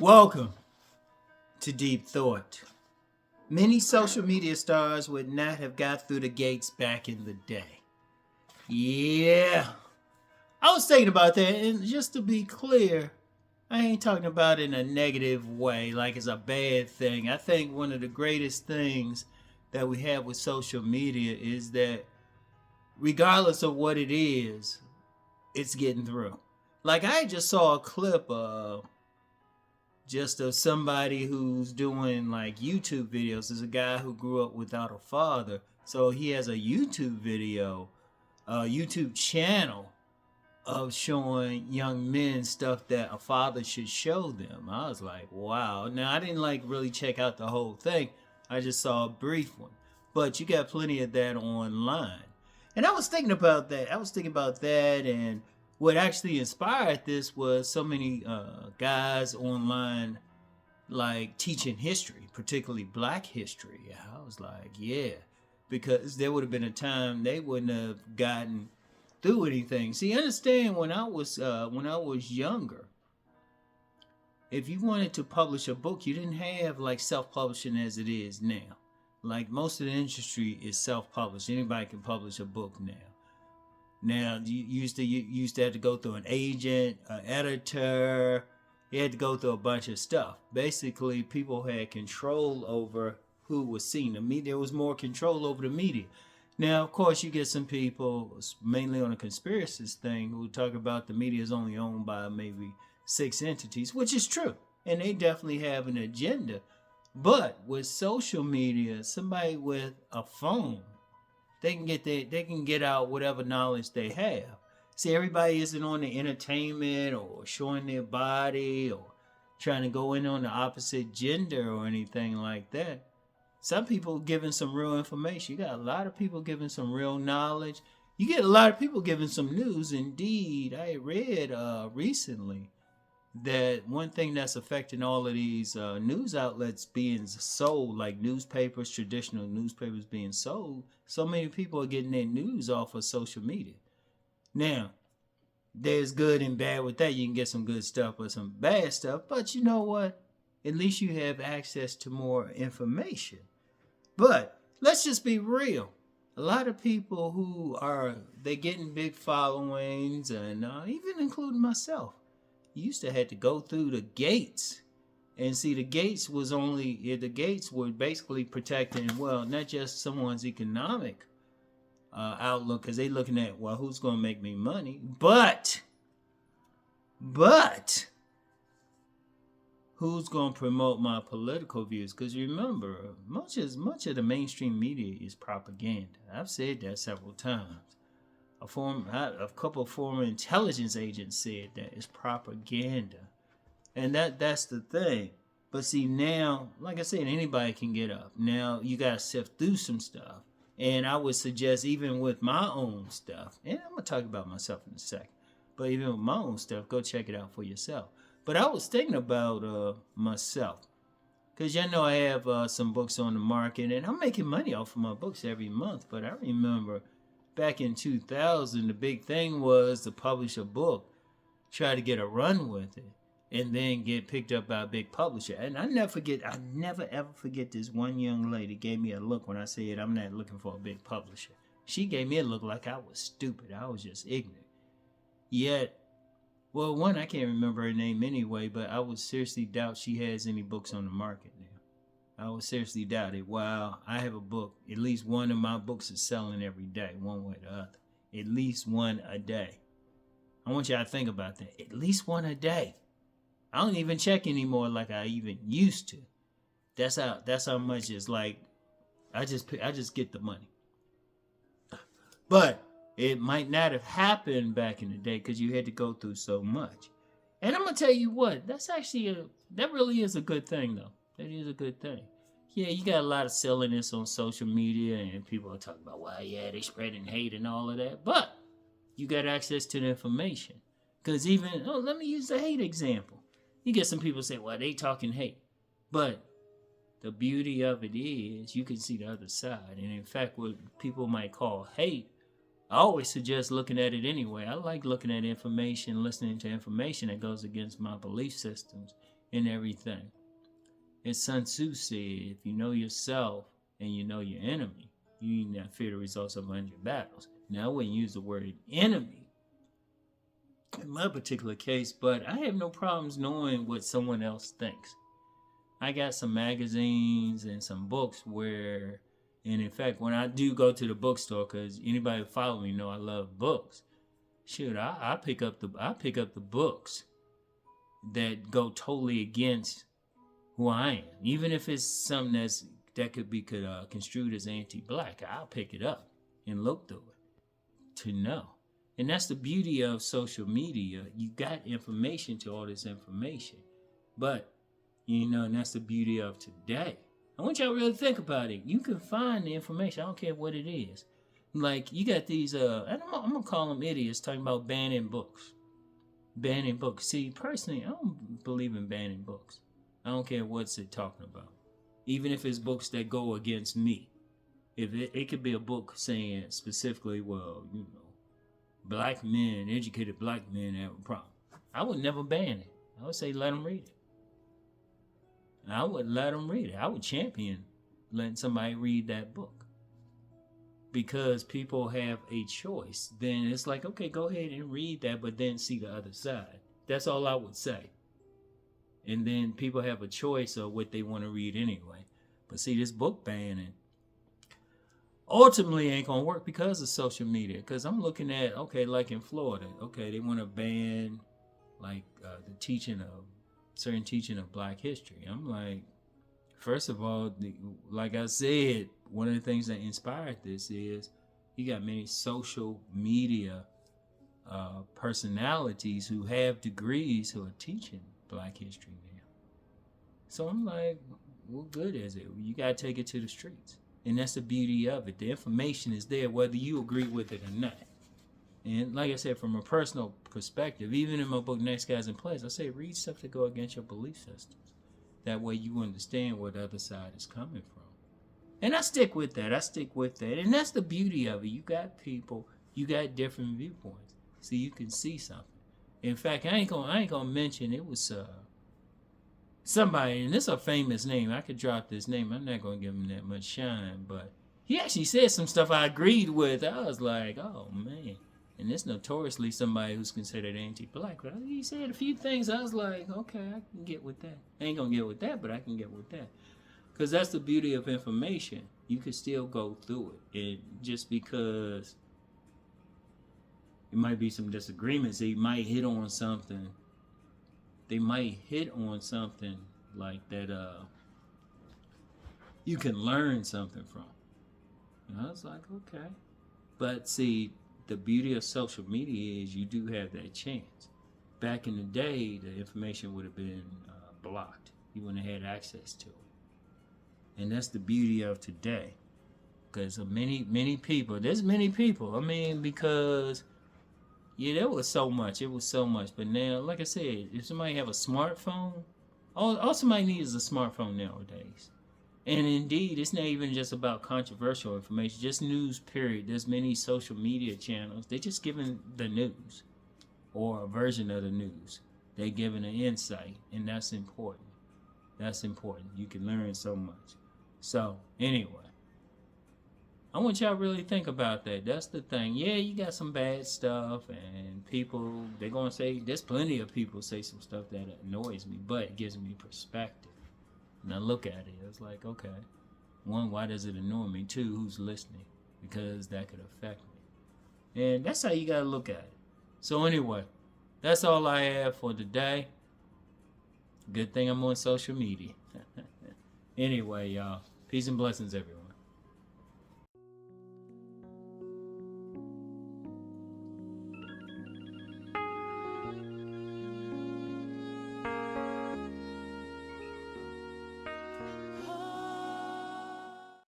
Welcome to Deep Thought. Many social media stars would not have got through the gates back in the day. Yeah, I was thinking about that, and just to be clear, I ain't talking about it in a negative way, like it's a bad thing. I think one of the greatest things that we have with social media is that regardless of what it is, it's getting through. Like I just saw a clip of somebody who's doing like YouTube videos. There's a guy who grew up without a father, so he has a YouTube video, a YouTube channel of showing young men stuff that a father should show them. I was like, wow. Now I didn't like really check out the whole thing. I just saw a brief one, but you got plenty of that online. And I was thinking about that. And what actually inspired this was so many guys online like teaching history, particularly black history. I was like, yeah, because there would have been a time they wouldn't have gotten through anything. See, understand when I was younger, if you wanted to publish a book, you didn't have like self-publishing as it is now. Like most of the industry is self-published. Anybody can publish a book now. Now you used to have to go through an agent, an editor. You had to go through a bunch of stuff. Basically, people had control over who was seen. The media, there was more control over the media. Now, of course, you get some people, mainly on a conspiracies thing, who talk about the media is only owned by maybe 6 entities, which is true, and they definitely have an agenda. But with social media, somebody with a phone, they can get out whatever knowledge they have. See, everybody isn't on the entertainment or showing their body or trying to go in on the opposite gender or anything like that. Some people giving some real information. You got a lot of people giving some real knowledge. You get a lot of people giving some news. Indeed, I read recently that one thing that's affecting all of these news outlets being sold, like newspapers, traditional newspapers being sold, so many people are getting their news off of social media. Now, there's good and bad with that. You can get some good stuff or some bad stuff, but you know what? At least you have access to more information. But let's just be real. A lot of people they're getting big followings, and even including myself, used to have to go through the gates. And see, the gates were basically protecting, well, not just someone's economic outlook, because they looking at, well, who's going to make me money, but who's going to promote my political views. Because remember, much of the mainstream media is propaganda. I've said that several times. A couple of former intelligence agents said that it's propaganda, and that's the thing. But see, now, like I said, anybody can get up. Now you got to sift through some stuff. And I would suggest, even with my own stuff, and I'm going to talk about myself in a second, but even with my own stuff, go check it out for yourself. But I was thinking about myself, because y'all know I have some books on the market, and I'm making money off of my books every month. But I remember back in 2000, the big thing was to publish a book, try to get a run with it, and then get picked up by a big publisher. And I never ever forget this one young lady gave me a look when I said I'm not looking for a big publisher. She gave me a look like I was stupid. I was just ignorant. Yet, well, one, I can't remember her name anyway, but I would seriously doubt she has any books on the market now. I would seriously doubt it. While I have a book, at least one of my books is selling every day, one way or the other. At least one a day. I want y'all to think about that. At least one a day. I don't even check anymore like I even used to. That's how much it's like. I just get the money. But it might not have happened back in the day because you had to go through so much. And I'm gonna tell you what, that really is a good thing though. That is a good thing. Yeah, you got a lot of silliness on social media, and people are talking about, well, yeah, they spreading hate and all of that. But you got access to the information. Because let me use the hate example. You get some people say, well, they talking hate. But the beauty of it is you can see the other side. And in fact, what people might call hate, I always suggest looking at it anyway. I like looking at information, listening to information that goes against my belief systems. and everything. As Sun Tzu said, if you know yourself and you know your enemy, you need not fear the results of 100 battles. Now, I wouldn't use the word enemy in my particular case, but I have no problems knowing what someone else thinks. I got some magazines and some books where, and in fact, when I do go to the bookstore, because anybody who follow me know I love books. Shoot, I pick up the books that go totally against who I am, even if it's something that could be construed as anti-black. I'll pick it up and look through it to know. And that's the beauty of social media. You got information to all this information. But, and that's the beauty of today. I want y'all to really think about it. You can find the information. I don't care what it is. Like, you got these, and I'm going to call them idiots talking about banning books. Banning books. See, personally, I don't believe in banning books. I don't care what's it talking about. Even if it's books that go against me. If it could be a book saying specifically, well, black men, educated black men have a problem. I would never ban it. I would say let them read it. I would let them read it. I would champion letting somebody read that book. Because people have a choice. Then it's like, okay, go ahead and read that, but then see the other side. That's all I would say. And then people have a choice of what they want to read anyway. But see, this book banning ultimately ain't gonna work because of social media. Because I'm looking at, okay, like in Florida, okay, they want to ban like the certain teaching of Black history. I'm like, first of all, like I said, one of the things that inspired this is you got many social media personalities who have degrees who are teaching Black history now. So I'm like, what good is it? You got to take it to the streets. And that's the beauty of it. The information is there whether you agree with it or not. And like I said, from a personal perspective, even in my book, Next Guys in Place, I say read stuff that go against your belief systems. That way you understand where the other side is coming from. And I stick with that. And that's the beauty of it. You got people, you got different viewpoints. So you can see something. In fact, I ain't gonna mention, it was somebody, and this is a famous name. I could drop this name. I'm not gonna give him that much shine, but he actually said some stuff I agreed with. I was like, oh man. And it's notoriously somebody who's considered anti-black. But he said a few things. I was like, okay, I can get with that. I ain't gonna get with that, but I can get with that. Because that's the beauty of information. You can still go through it. And just because it might be some disagreements, they might hit on something. They might hit on something like that you can learn something from. And I was like, okay. But see, the beauty of social media is you do have that chance. Back in the day, the information would have been blocked. You wouldn't have had access to it. And that's the beauty of today. Because of many people. There's many people. I mean, because, yeah, there was so much. It was so much. But now, like I said, if somebody have a smartphone, all somebody needs is a smartphone nowadays. And indeed, it's not even just about controversial information, just news, period. There's many social media channels. They're just giving the news or a version of the news. They're giving an insight, and that's important. That's important. You can learn so much. So, anyway, I want y'all to really think about that. That's the thing. Yeah, you got some bad stuff, and people, they're going to say, there's plenty of people say some stuff that annoys me, but it gives me perspective. And I look at it, it's like, okay, one, why does it annoy me? Two, who's listening? Because that could affect me. And that's how you got to look at it. So anyway, that's all I have for today. Good thing I'm on social media. Anyway, y'all, peace and blessings, everyone.